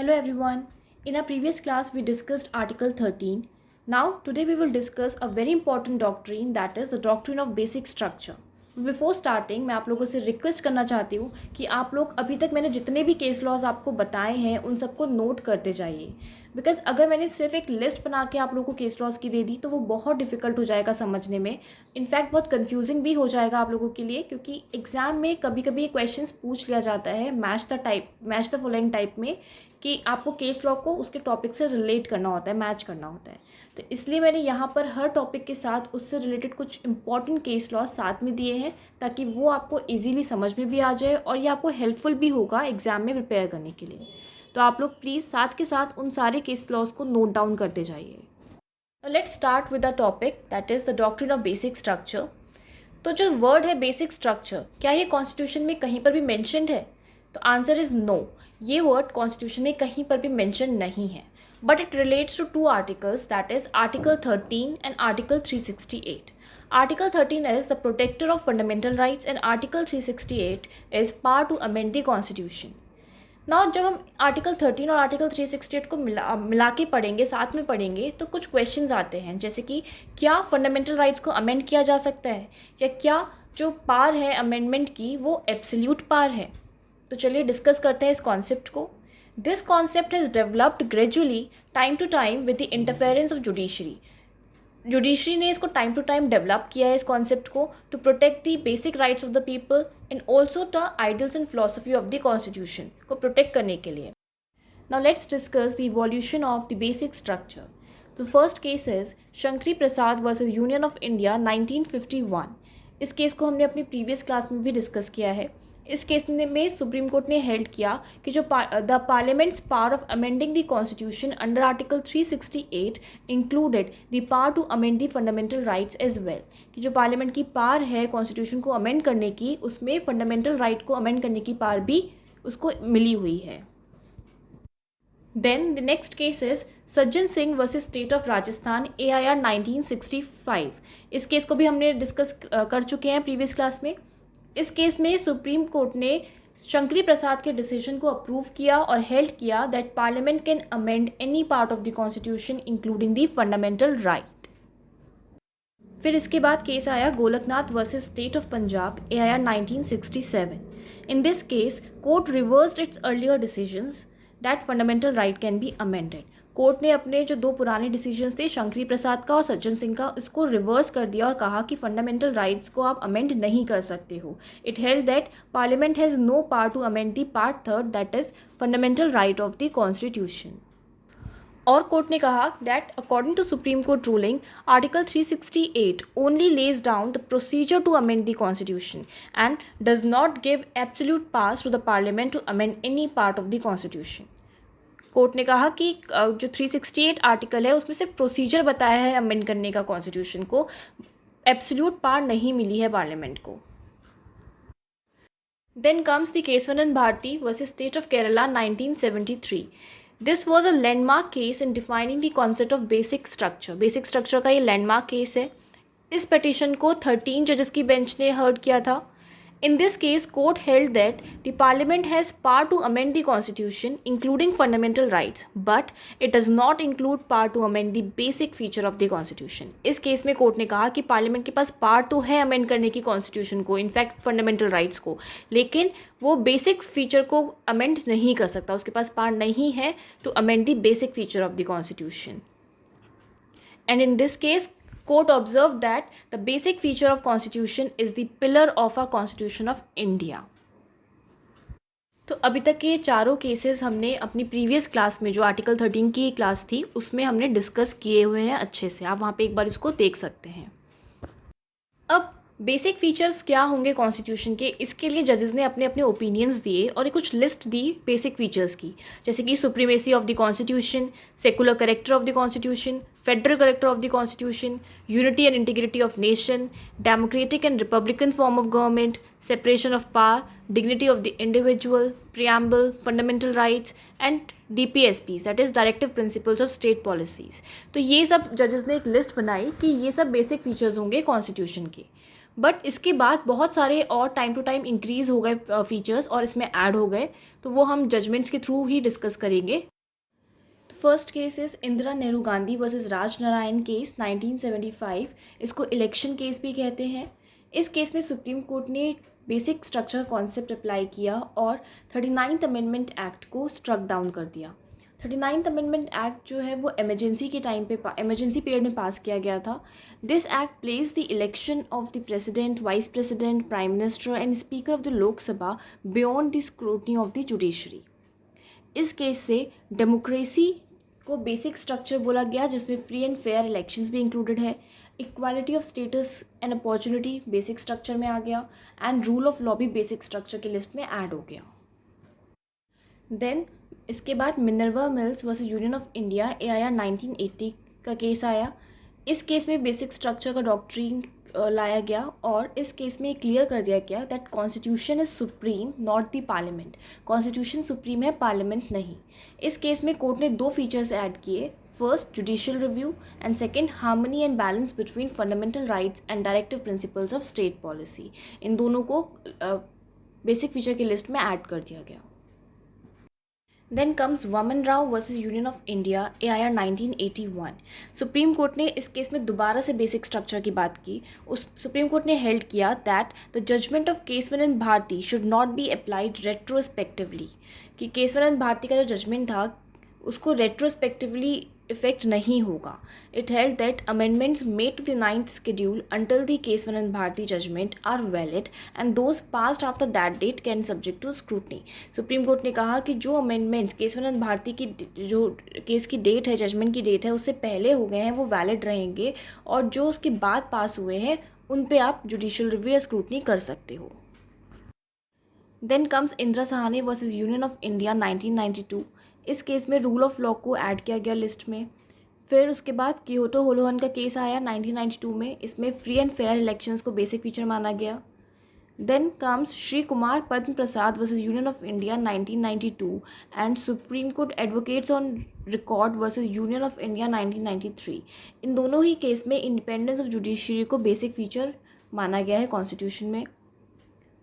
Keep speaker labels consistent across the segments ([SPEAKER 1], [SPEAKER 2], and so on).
[SPEAKER 1] Hello everyone. In our previous class we discussed Article 13. Now today we will discuss a very important doctrine, that is the doctrine of basic structure. Before starting मैं आप लोगों से request करना चाहती हूँ कि आप लोग अभी तक मैंने जितने भी केस लॉज आपको बताए हैं उन सबको नोट करते जाइए, बिकॉज अगर मैंने सिर्फ एक लिस्ट बना के आप लोगों को केस लॉज की दे दी तो वो बहुत डिफिकल्ट हो जाएगा समझने में. इनफैक्ट बहुत कन्फ्यूजिंग भी हो जाएगा आप लोगों के लिए, क्योंकि एग्जाम में कभी कभी क्वेश्चन पूछ लिया जाता है मैच द फॉलोइंग टाइप में, कि आपको केस लॉ को उसके टॉपिक से रिलेट करना होता है, मैच करना होता है. तो इसलिए मैंने यहाँ पर हर टॉपिक के साथ उससे रिलेटेड कुछ इंपॉर्टेंट केस लॉ साथ में दिए हैं, ताकि वो आपको इजीली समझ में भी आ जाए और ये आपको हेल्पफुल भी होगा एग्जाम में प्रिपेयर करने के लिए. तो आप लोग प्लीज़ साथ के साथ उन सारे केस लॉज को नोट डाउन करते जाइए. Let's start with the topic, that is the doctrine of basic structure. तो जो वर्ड है बेसिक स्ट्रक्चर, क्या ये कॉन्स्टिट्यूशन में कहीं पर भी मेंशन्ड है? तो आंसर इज़ नो. ये वर्ड कॉन्स्टिट्यूशन में कहीं पर भी मेंशन नहीं है, but it relates to two articles, that is article 13 and article 368. Article 13 is the protector of fundamental rights and Article 368 is power to amend the constitution. Now जब हम article 13 और article 368 को मिला के पढ़ेंगे, साथ में पढ़ेंगे, तो कुछ क्वेश्चंस आते हैं, जैसे कि क्या फंडामेंटल राइट्स को अमेंड किया जा सकता है, या क्या जो पार है अमेंडमेंट की वो एब्सोल्यूट पार है. तो चलिए डिस्कस करते हैं इस कॉन्सेप्ट को. This concept has developed gradually time to time with the interference of judiciary ने इसको टाइम टू टाइम डेवलप किया है इस कॉन्सेप्ट को, to protect the basic rights of the people and also the ideals and philosophy of the constitution को protect करने के लिए. Now let's discuss the evolution of the basic structure. The first case is Shankari Prasad versus union of India 1951. इस case को हमने अपनी previous class में भी डिस्कस किया है. इस केस में सुप्रीम कोर्ट ने हेल्ड किया कि जो the parliament's power of amending the constitution under article 368 included the power to amend the fundamental rights as well, कि जो पार्लियामेंट की पावर है कॉन्स्टिट्यूशन को अमेंड करने की, उसमें फंडामेंटल राइट को अमेंड करने की पावर भी उसको मिली हुई है. Then the next case is Sajjan Singh versus state of Rajasthan AIR 1965. इस केस को भी हमने डिस्कस कर चुके हैं प्रीवियस क्लास में. इस केस में सुप्रीम कोर्ट ने शंकरी प्रसाद के डिसीजन को अप्रूव किया और हेल्ड किया that parliament can amend any part of the constitution including the fundamental right. फिर इसके बाद केस आया Golaknath versus state of Punjab AIR 1967. In this case court reversed it's earlier decisions that fundamental right can be amended. Court ने अपने जो दो पुराने decisions थे शंकरी प्रसाद का और सज्जन सिंह का, इसको रिवर्स कर दिया और कहा कि फंडामेंटल राइट्स को आप अमेंड नहीं कर सकते हो. It held that parliament has no power to amend the part third, that is fundamental right of the constitution. और कोर्ट ने कहा that according to supreme court ruling article 368 only lays down the procedure to amend the constitution and does not give absolute powers to the parliament to amend any part of the constitution. Court ने कहा कि जो 368 article है उसमें सिर्फ procedure बताया है amend करने का कॉन्स्टिट्यूशन को, एब्सोल्यूट पावर नहीं मिली है पार्लियामेंट को. Then comes the Kesavananda Bharati versus state of Kerala 1973. This was a landmark case in defining the concept of basic structure. Basic structure का ये लैंडमार्क केस है. इस पिटीशन को 13 जजेस की बेंच ने हर्ड किया था. In this case, court held that the parliament has power to amend the constitution, including fundamental rights, but it does not include power to amend the basic feature of the constitution. इस case में court ने कहा कि parliament के पास power तो है amend करने की कॉन्स्टिट्यूशन को, इनफैक्ट फंडामेंटल राइट्स को, लेकिन वो बेसिक फीचर को अमेंड नहीं कर सकता. उसके पास पावर नहीं है to amend the basic feature of the constitution. And in this case court observed that the basic feature of constitution is the pillar of our constitution of India. तो अभी तक के चारों केसेस हमने अपनी प्रीवियस क्लास में जो article 13 की क्लास थी उसमें हमने डिस्कस किए हुए हैं अच्छे से. आप वहाँ पे एक बार इसको देख सकते हैं. अब बेसिक फीचर्स क्या होंगे कॉन्स्टिट्यूशन के, इसके लिए जजेस ने अपने अपने ओपिनियंस दिए और ये कुछ लिस्ट दी बेसिक फीचर्स की, जैसे कि supremacy of the constitution, secular character of the constitution, federal character of the constitution, unity and integrity of nation, democratic and Republican form of government, separation of power, dignity of the individual, preamble, fundamental rights and DPSPs, that is directive principles of state policies. तो ये सब जजेस ने एक list बनाई कि ये सब बेसिक फीचर्स होंगे कॉन्स्टिट्यूशन के. बट इसके बाद बहुत सारे और टाइम टू टाइम इंक्रीज़ हो गए फीचर्स और इसमें ऐड हो गए, तो वो हम जजमेंट्स के थ्रू ही डिस्कस करेंगे। तो first case is Indira Nehru Gandhi versus Raj Narayan case 1975। इसको इलेक्शन केस भी कहते हैं। इस केस में सुप्रीम कोर्ट ने बेसिक स्ट्रक्चर कॉन्सेप्ट अप्लाई किया और 39th अमेंडमेंट एक्ट को स्ट्रक डाउन कर दिया। 39th अमेंडमेंट एक्ट जो है वो इमरजेंसी के टाइम पे इमरजेंसी पीरियड में पास किया गया था। This act place the election of the president, vice president, prime minister and speaker of the Lok Sabha beyond the scrutiny of the judiciary. इस केस से डेमोक्रेसी को बेसिक स्ट्रक्चर बोला गया, जिसमें फ्री एंड फेयर इलेक्शंस भी इंक्लूडेड है, equality of status and opportunity basic structure में आ गया, एंड रूल ऑफ लॉ भी बेसिक स्ट्रक्चर की लिस्ट में ऐड हो गया। देन इसके बाद Minerva mills versus union of India AIR 1980 का केस आया। इस केस में बेसिक स्ट्रक्चर का डॉक्ट्रिन लाया गया और इस केस में क्लियर कर दिया गया that constitution is supreme not the parliament. Constitution supreme है, पार्लियामेंट नहीं। इस केस में कोर्ट ने 2 फीचर्स ऐड किए, first judicial review and second harmony and balance between fundamental rights and directive principles of state policy. इन दोनों को basic feature की लिस्ट में ऐड कर दिया गया। Then comes Waman Rao versus union of India AIR 1981। Supreme court ने इस केस में दोबारा से बेसिक स्ट्रक्चर की बात की। उस सुप्रीम कोर्ट ने हेल्ड किया that the judgment of Kesavananda Bharati should not be applied retrospectively, कि केसवनंद भारती का जो जजमेंट था उसको रेट्रोस्पेक्टिवली इफेक्ट नहीं होगा। It held that amendments made to the 9th schedule until the Kesavananda Bharati judgment are valid and those passed after that date can subject to scrutiny. Supreme court ने कहा कि जो अमेंडमेंट्स केसवनंद भारती की जो केस की डेट है, जजमेंट की डेट है, उससे पहले हो गए हैं वो वैलिड रहेंगे, और जो उसके बाद पास हुए हैं उन पे आप जुडिशियल रिव्यू या स्क्रूटनी कर सकते हो। Then comes Indira Sawhney versus union of India 1992। इस केस में रूल ऑफ लॉ को ऐड किया गया लिस्ट में। फिर उसके बाद कियोटो होलोहन का केस आया 1992 में। इसमें फ्री एंड फेयर इलेक्शंस को बेसिक फीचर माना गया। Then comes Shri Kumar Padma Prasad versus union of India 1992 and supreme court advocates on record versus union of India 1993। इन दोनों ही केस में इंडिपेंडेंस ऑफ जुडिशरी को बेसिक फीचर माना गया है कॉन्स्टिट्यूशन में।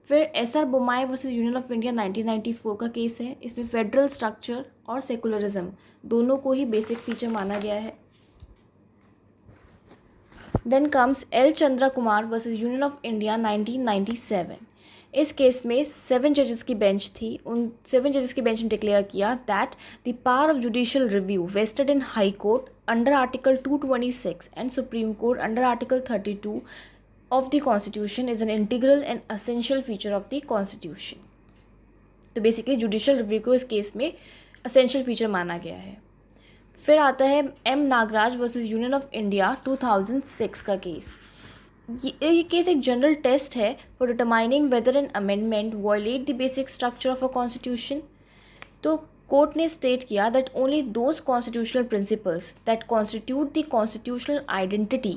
[SPEAKER 1] फिर SR Bommai versus union of India 1994 का केस है। इसमें फेडरल स्ट्रक्चर और सेकुलरिज्म दोनों को ही बेसिक फीचर माना गया है। Then comes L Chandra Kumar versus union of India 1997। इस केस में 7 जजेस की बेंच थी। उन 7 जजेस की बेंच ने डिक्लेयर किया that the power of judicial review vested in high court under article 226 and supreme court under article 32 of the constitution is an integral and essential feature of the constitution। तो basically judicial review को इस case में essential feature माना गया है। फिर आता है M Nagaraj versus union of India 2006 का केस। ये केस एक जनरल टेस्ट है for determining whether an amendment violate the basic structure of a constitution. तो कोर्ट ने स्टेट किया that only those constitutional principles that constitute the constitutional identity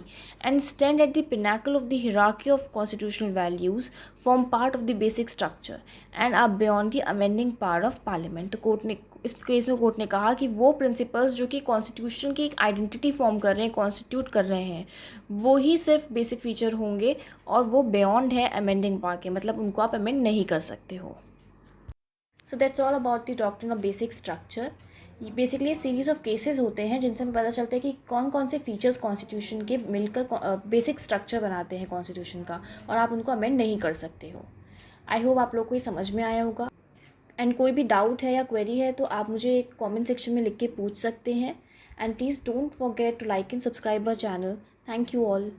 [SPEAKER 1] and stand at the pinnacle of the hierarchy of constitutional values form part of the basic structure and are beyond the amending power of parliament. तो court ने इस case में court ने कहा कि वो principles जो कि कॉन्स्टिट्यूशन की एक आइडेंटिटी फॉर्म कर रहे हैं, कॉन्स्टिट्यूट कर रहे हैं, वो ही सिर्फ बेसिक फीचर होंगे और वो बियॉन्ड है अमेंडिंग पावर के, मतलब उनको आप अमेंड नहीं कर सकते हो। So that's all about the doctrine of basic structure. Basically series of cases होते हैं जिनसे हमें पता चलता है कि कौन कौन से फीचर्स कॉन्स्टिट्यूशन के मिलकर बेसिक स्ट्रक्चर बनाते हैं कॉन्स्टिट्यूशन का, और आप उनको अमेंड नहीं कर सकते हो। आई होप आप लोग को ये समझ में आया होगा। एंड कोई भी डाउट है या क्वेरी है तो आप मुझे कमेंट सेक्शन में लिख के पूछ सकते हैं। And please don't forget to like and subscribe our channel. Thank you all.